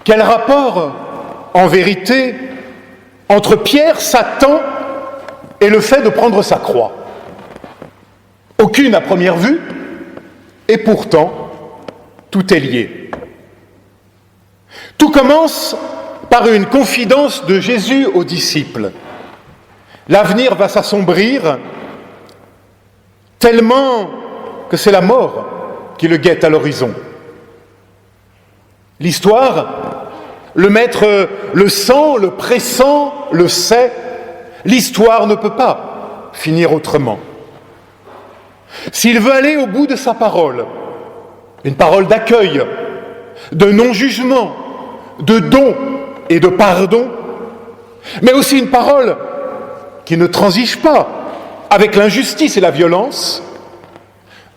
Quel rapport, en vérité, entre Pierre, Satan et le fait de prendre sa croix? Aucune à première vue, et pourtant, tout est lié. Tout commence par une confidence de Jésus aux disciples. L'avenir va s'assombrir tellement que c'est la mort qui le guette à l'horizon. L'histoire, le maître le sent, le pressent, le sait. L'histoire ne peut pas finir autrement. S'il veut aller au bout de sa parole, une parole d'accueil, de non-jugement, de don et de pardon, mais aussi une parole qui ne transige pas avec l'injustice et la violence,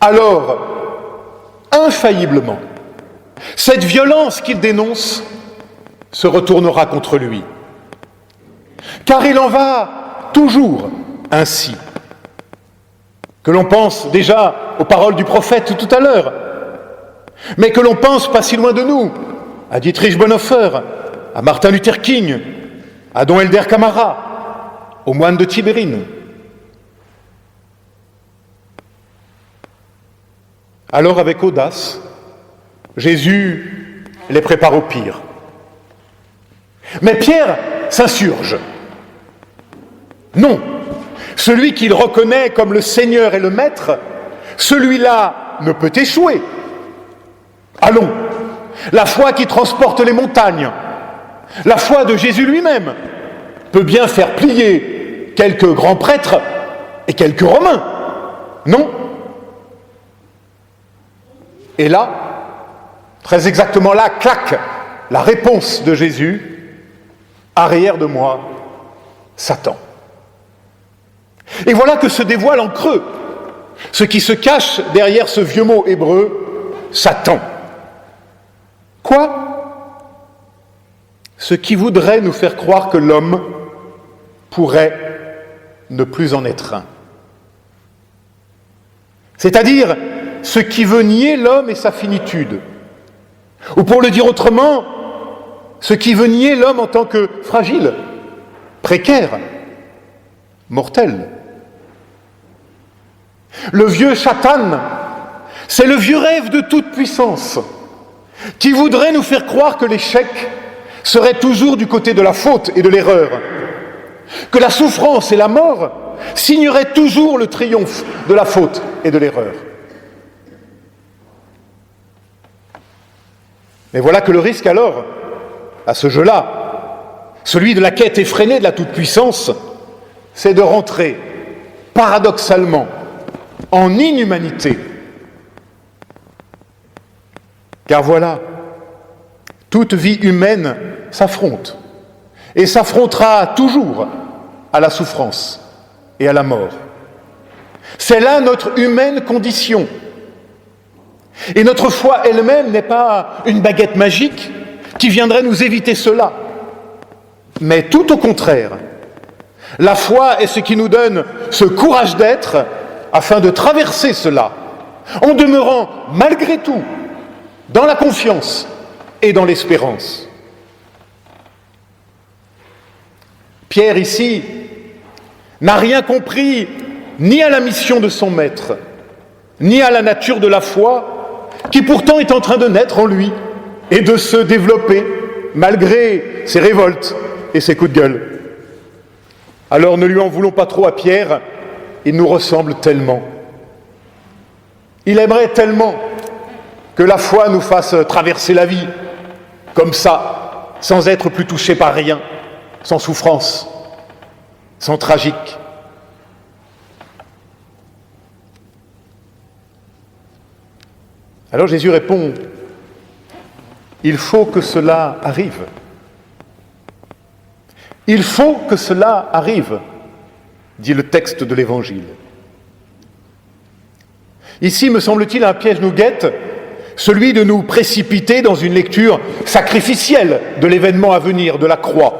alors, infailliblement, cette violence qu'il dénonce se retournera contre lui. Car il en va toujours ainsi. Que l'on pense déjà aux paroles du prophète tout à l'heure, mais que l'on pense pas si loin de nous, à Dietrich Bonhoeffer, à Martin Luther King, à Don Helder Camara, aux moines de Tibérine. Alors, avec audace, Jésus les prépare au pire. Mais Pierre s'insurge. Non, celui qu'il reconnaît comme le Seigneur et le Maître, celui-là ne peut échouer. Allons, la foi qui transporte les montagnes, la foi de Jésus lui-même, peut bien faire plier quelques grands prêtres et quelques Romains, non? Et là, très exactement là, claque la réponse de Jésus: arrière de moi, Satan. Et voilà que se dévoile en creux ce qui se cache derrière ce vieux mot hébreu, Satan. Quoi? Ce qui voudrait nous faire croire que l'homme pourrait ne plus en être un. C'est-à-dire ce qui veut nier l'homme et sa finitude. Ou pour le dire autrement, ce qui veut nier l'homme en tant que fragile, précaire, mortel. Le vieux Satan, c'est le vieux rêve de toute puissance qui voudrait nous faire croire que l'échec serait toujours du côté de la faute et de l'erreur, que la souffrance et la mort signeraient toujours le triomphe de la faute et de l'erreur. Mais voilà que le risque alors, à ce jeu-là, celui de la quête effrénée de la toute-puissance, c'est de rentrer, paradoxalement, en inhumanité. Car voilà, toute vie humaine s'affronte, et s'affrontera toujours à la souffrance et à la mort. C'est là notre humaine condition. Et notre foi elle-même n'est pas une baguette magique qui viendrait nous éviter cela. Mais tout au contraire, la foi est ce qui nous donne ce courage d'être afin de traverser cela, en demeurant malgré tout dans la confiance et dans l'espérance. Pierre ici n'a rien compris ni à la mission de son maître, ni à la nature de la foi qui pourtant est en train de naître en lui et de se développer malgré ses révoltes et ses coups de gueule. Alors ne lui en voulons pas trop à Pierre, il nous ressemble tellement. Il aimerait tellement que la foi nous fasse traverser la vie, comme ça, sans être plus touché par rien, sans souffrance, sans tragique. Alors Jésus répond: il faut que cela arrive. Il faut que cela arrive, dit le texte de l'Évangile. Ici, me semble-t-il, un piège nous guette, celui de nous précipiter dans une lecture sacrificielle de l'événement à venir, de la croix.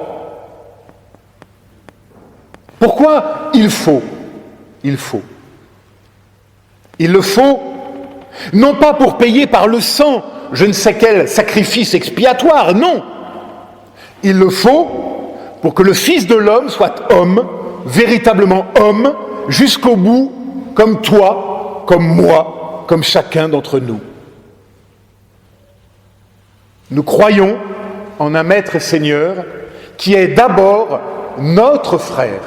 Pourquoi il faut? Il faut. Il le faut, non pas pour payer par le sang je ne sais quel sacrifice expiatoire, non, Il le faut pour que le Fils de l'homme soit homme, véritablement homme, jusqu'au bout, comme toi, comme moi, comme chacun d'entre nous. Nous croyons en un Maître et Seigneur qui est d'abord notre frère.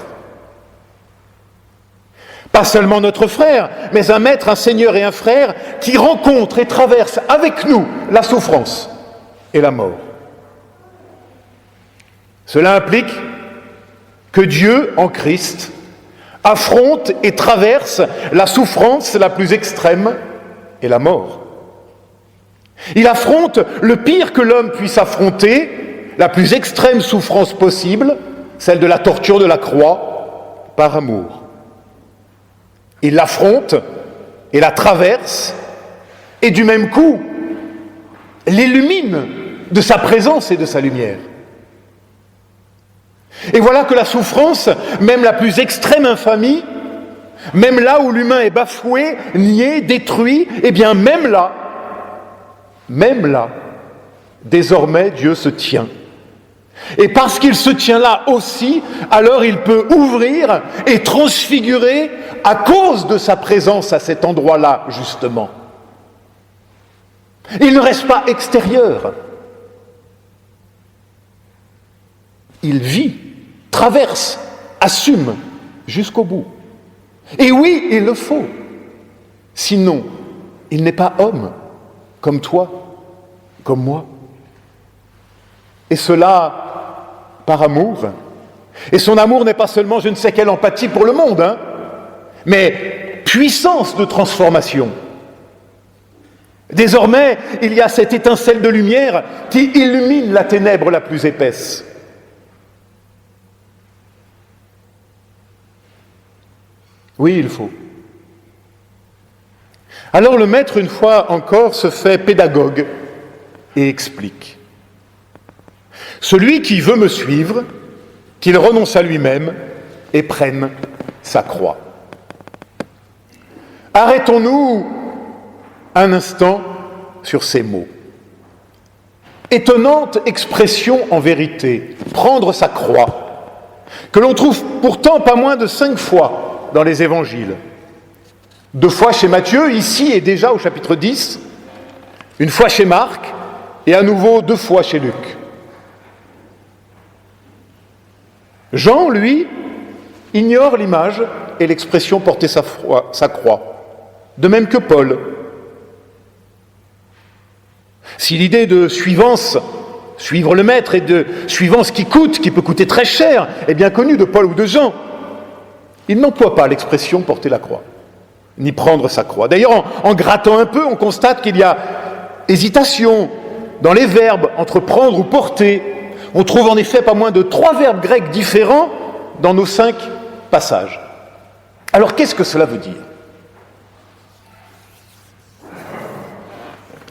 Pas seulement notre frère, mais un Maître, un Seigneur et un frère qui rencontrent et traversent avec nous la souffrance et la mort. Cela implique que Dieu, en Christ, affronte et traverse la souffrance la plus extrême et la mort. Il affronte le pire que l'homme puisse affronter, la plus extrême souffrance possible, celle de la torture de la croix, par amour. Il l'affronte et la traverse, et du même coup, l'illumine de sa présence et de sa lumière. Et voilà que la souffrance, même la plus extrême infamie, même là où l'humain est bafoué, nié, détruit, eh bien même là, désormais Dieu se tient. Et parce qu'il se tient là aussi, alors il peut ouvrir et transfigurer à cause de sa présence à cet endroit-là, justement. Il ne reste pas extérieur. Il vit, traverse, assume jusqu'au bout. Et oui, il le faut. Sinon, il n'est pas homme, comme toi, comme moi. Et cela par amour. Et son amour n'est pas seulement je ne sais quelle empathie pour le monde, mais puissance de transformation. Désormais, il y a cette étincelle de lumière qui illumine la ténèbre la plus épaisse. Oui, il faut. Alors le maître, une fois encore, se fait pédagogue et explique. Celui qui veut me suivre, qu'il renonce à lui-même et prenne sa croix. Arrêtons-nous un instant sur ces mots. Étonnante expression en vérité, prendre sa croix, que l'on trouve pourtant pas moins de 5 fois dans les évangiles. 2 fois chez Matthieu, ici et déjà au chapitre 10, 1 fois chez Marc et à nouveau 2 fois chez Luc. Jean, lui, ignore l'image et l'expression porter sa croix, de même que Paul. Si l'idée de suivance, suivre le maître, et de suivance qui coûte, qui peut coûter très cher, est bien connue de Paul ou de Jean, il n'emploie pas l'expression porter la croix, ni prendre sa croix. D'ailleurs, en grattant un peu, on constate qu'il y a hésitation dans les verbes entre prendre ou porter. On trouve en effet pas moins de 3 verbes grecs différents dans nos 5 passages. Alors qu'est-ce que cela veut dire ?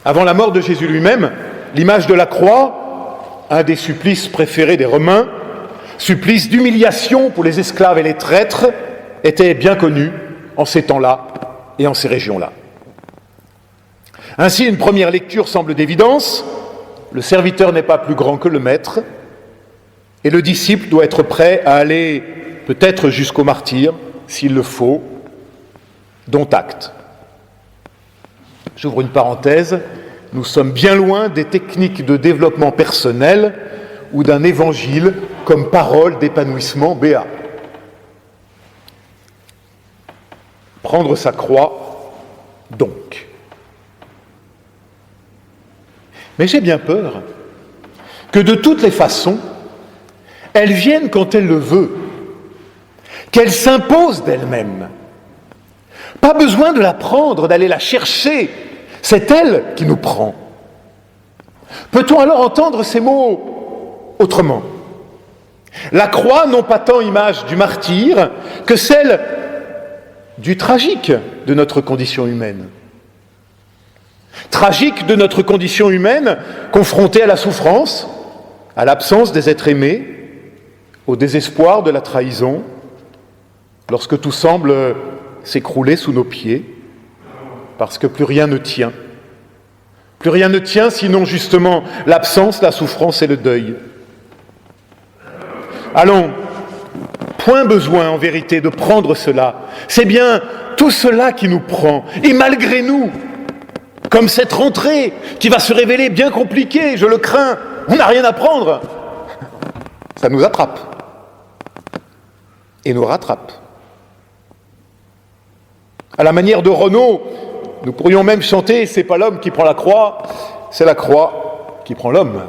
Avant la mort de Jésus lui-même, l'image de la croix, un des supplices préférés des Romains, supplice d'humiliation pour les esclaves et les traîtres, était bien connu en ces temps-là et en ces régions-là. Ainsi, une première lecture semble d'évidence. Le serviteur n'est pas plus grand que le maître, et le disciple doit être prêt à aller peut-être jusqu'au martyre, s'il le faut, dont acte. J'ouvre une parenthèse, nous sommes bien loin des techniques de développement personnel ou d'un évangile comme parole d'épanouissement béat. Prendre sa croix, donc. Mais j'ai bien peur que de toutes les façons, elle vienne quand elle le veut, qu'elle s'impose d'elle-même. Pas besoin de la prendre, d'aller la chercher, c'est elle qui nous prend. Peut-on alors entendre ces mots autrement ? La croix, non pas tant image du martyr que celle du tragique de notre condition humaine. Tragique de notre condition humaine, confrontée à la souffrance, à l'absence des êtres aimés, au désespoir de la trahison, lorsque tout semble s'écrouler sous nos pieds, parce que plus rien ne tient. Plus rien ne tient, sinon justement l'absence, la souffrance et le deuil. Allons, point besoin en vérité de prendre cela. C'est bien tout cela qui nous prend, et malgré nous, comme cette rentrée qui va se révéler bien compliquée, je le crains, on n'a rien à prendre. Ça nous attrape et nous rattrape. À la manière de Renaud, nous pourrions même chanter « C'est pas l'homme qui prend la croix, c'est la croix qui prend l'homme ».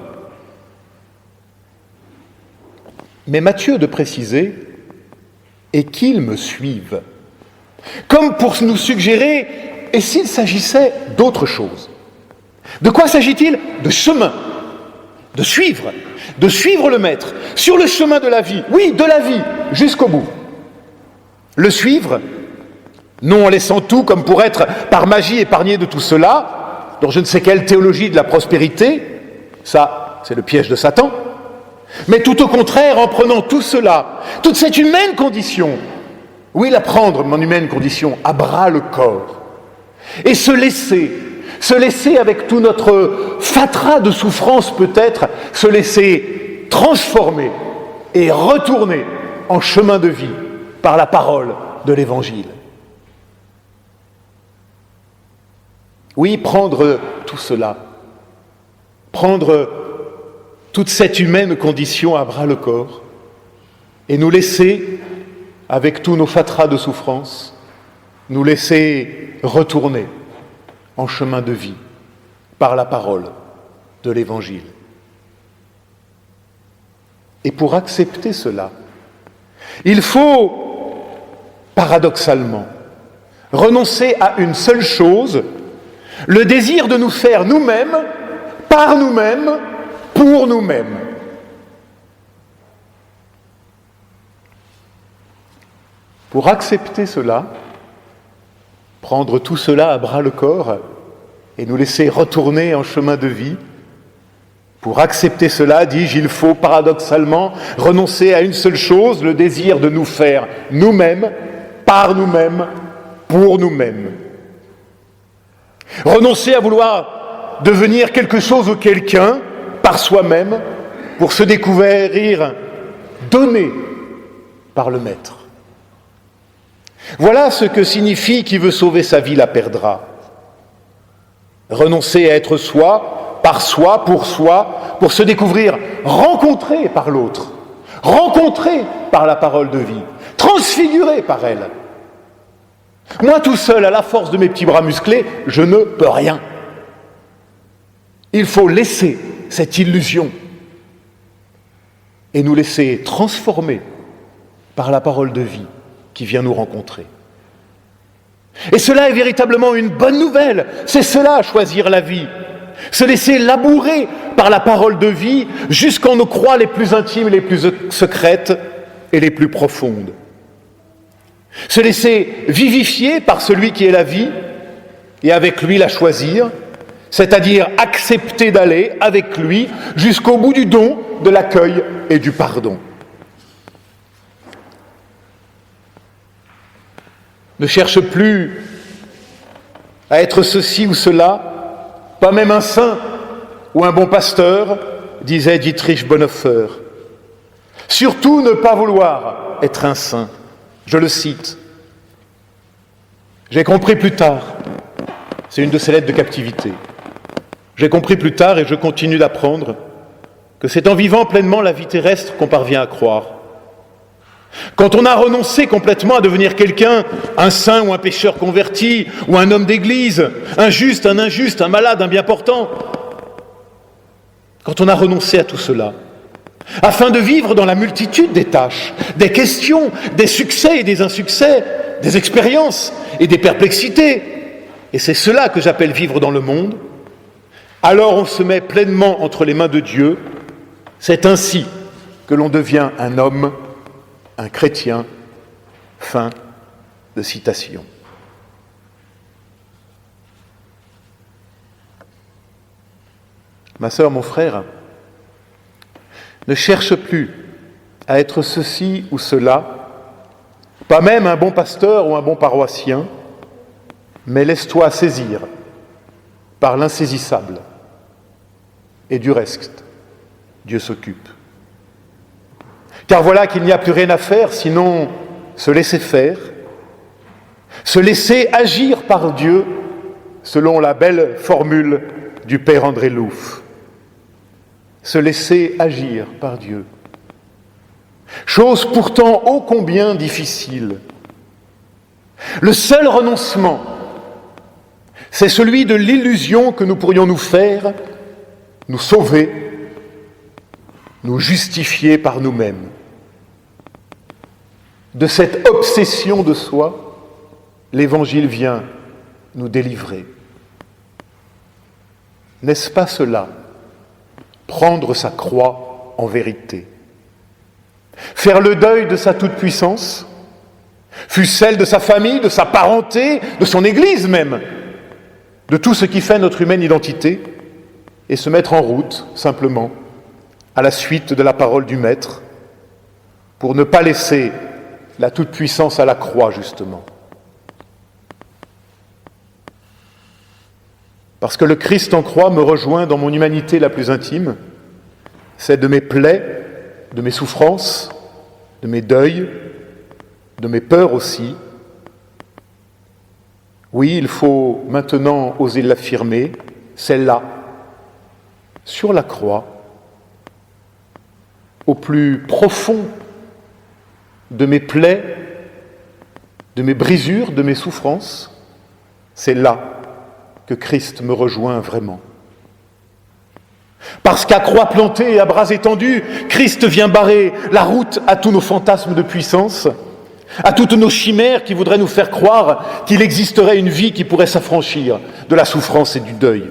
Mais Matthieu de préciser « Et qu'ils me suivent », comme pour nous suggérer « Et s'il s'agissait d'autre chose ?» De quoi s'agit-il ? De chemin, de suivre le Maître, sur le chemin de la vie, oui, de la vie, jusqu'au bout. Le suivre, non en laissant tout comme pour être par magie épargné de tout cela, dans je ne sais quelle théologie de la prospérité, ça c'est le piège de Satan, mais tout au contraire en prenant tout cela, toute cette humaine condition, oui la prendre, mon humaine condition, à bras le corps, et se laisser avec tout notre fatras de souffrance peut-être, se laisser transformer et retourner en chemin de vie par la parole de l'Évangile. Oui, prendre tout cela, prendre toute cette humaine condition à bras le corps et nous laisser, avec tous nos fatras de souffrance, nous laisser retourner en chemin de vie par la parole de l'Évangile. Et pour accepter cela, il faut, paradoxalement, renoncer à une seule chose, le désir de nous faire nous-mêmes, par nous-mêmes, pour nous-mêmes. Pour accepter cela, prendre tout cela à bras le corps et nous laisser retourner en chemin de vie, pour accepter cela, dis-je, il faut paradoxalement renoncer à une seule chose, le désir de nous faire nous-mêmes, par nous-mêmes, pour nous-mêmes. Renoncer à vouloir devenir quelque chose ou quelqu'un par soi-même pour se découvrir donné par le Maître. Voilà ce que signifie « qui veut sauver sa vie la perdra ». Renoncer à être soi, pour se découvrir rencontré par l'autre, rencontré par la parole de vie, transfiguré par elle. Moi tout seul, à la force de mes petits bras musclés, je ne peux rien. Il faut laisser cette illusion et nous laisser transformer par la parole de vie qui vient nous rencontrer. Et cela est véritablement une bonne nouvelle. C'est cela, choisir la vie. Se laisser labourer par la parole de vie jusqu'en nos croix les plus intimes, les plus secrètes et les plus profondes. Se laisser vivifier par celui qui est la vie et avec lui la choisir, c'est-à-dire accepter d'aller avec lui jusqu'au bout du don, de l'accueil et du pardon. Ne cherche plus à être ceci ou cela, pas même un saint ou un bon pasteur, disait Dietrich Bonhoeffer. Surtout ne pas vouloir être un saint. Je le cite. J'ai compris plus tard, c'est une de ces lettres de captivité, j'ai compris plus tard et je continue d'apprendre que c'est en vivant pleinement la vie terrestre qu'on parvient à croire. Quand on a renoncé complètement à devenir quelqu'un, un saint ou un pécheur converti, ou un homme d'église, un juste, un injuste, un malade, un bien portant, quand on a renoncé à tout cela, afin de vivre dans la multitude des tâches, des questions, des succès et des insuccès, des expériences et des perplexités, et c'est cela que j'appelle vivre dans le monde, alors on se met pleinement entre les mains de Dieu. C'est ainsi que l'on devient un homme, un chrétien. Fin de citation. Ma sœur, mon frère, ne cherche plus à être ceci ou cela, pas même un bon pasteur ou un bon paroissien, mais laisse-toi saisir par l'insaisissable. Et du reste, Dieu s'occupe. Car voilà qu'il n'y a plus rien à faire sinon se laisser faire, se laisser agir par Dieu, selon la belle formule du père André Louf. Se laisser agir par Dieu. Chose pourtant ô combien difficile. Le seul renoncement, c'est celui de l'illusion que nous pourrions nous faire, nous sauver, nous justifier par nous-mêmes. De cette obsession de soi, l'Évangile vient nous délivrer. N'est-ce pas cela, prendre sa croix en vérité? Faire le deuil de sa toute-puissance, fût celle de sa famille, de sa parenté, de son Église même, de tout ce qui fait notre humaine identité, et se mettre en route, simplement, à la suite de la parole du Maître, pour ne pas laisser la toute-puissance à la croix, justement. Parce que le Christ en croix me rejoint dans mon humanité la plus intime, celle de mes plaies, de mes souffrances, de mes deuils, de mes peurs aussi. Oui, il faut maintenant oser l'affirmer, celle-là, sur la croix, au plus profond de mes plaies, de mes brisures, de mes souffrances, c'est là que Christ me rejoint vraiment. Parce qu'à croix plantée et à bras étendus, Christ vient barrer la route à tous nos fantasmes de puissance, à toutes nos chimères qui voudraient nous faire croire qu'il existerait une vie qui pourrait s'affranchir de la souffrance et du deuil.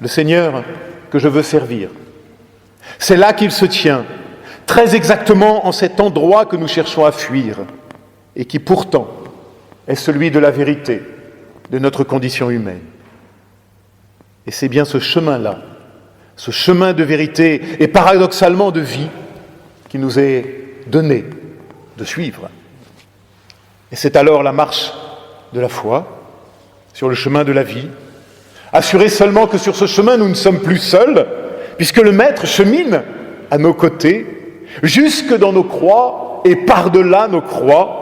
Le Seigneur que je veux servir, c'est là qu'il se tient, très exactement en cet endroit que nous cherchons à fuir, et qui pourtant est celui de la vérité, de notre condition humaine. Et c'est bien ce chemin-là, ce chemin de vérité et paradoxalement de vie, qui nous est donné de suivre. Et c'est alors la marche de la foi, sur le chemin de la vie, assurer seulement que sur ce chemin nous ne sommes plus seuls, puisque le Maître chemine à nos côtés, jusque dans nos croix et par-delà nos croix.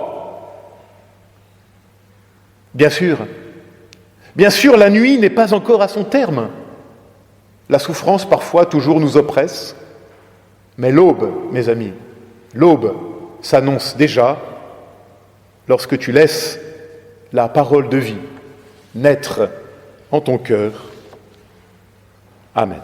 Bien sûr, la nuit n'est pas encore à son terme. La souffrance parfois toujours nous oppresse, mais l'aube, mes amis, l'aube s'annonce déjà lorsque tu laisses la parole de vie naître en ton cœur. Amen.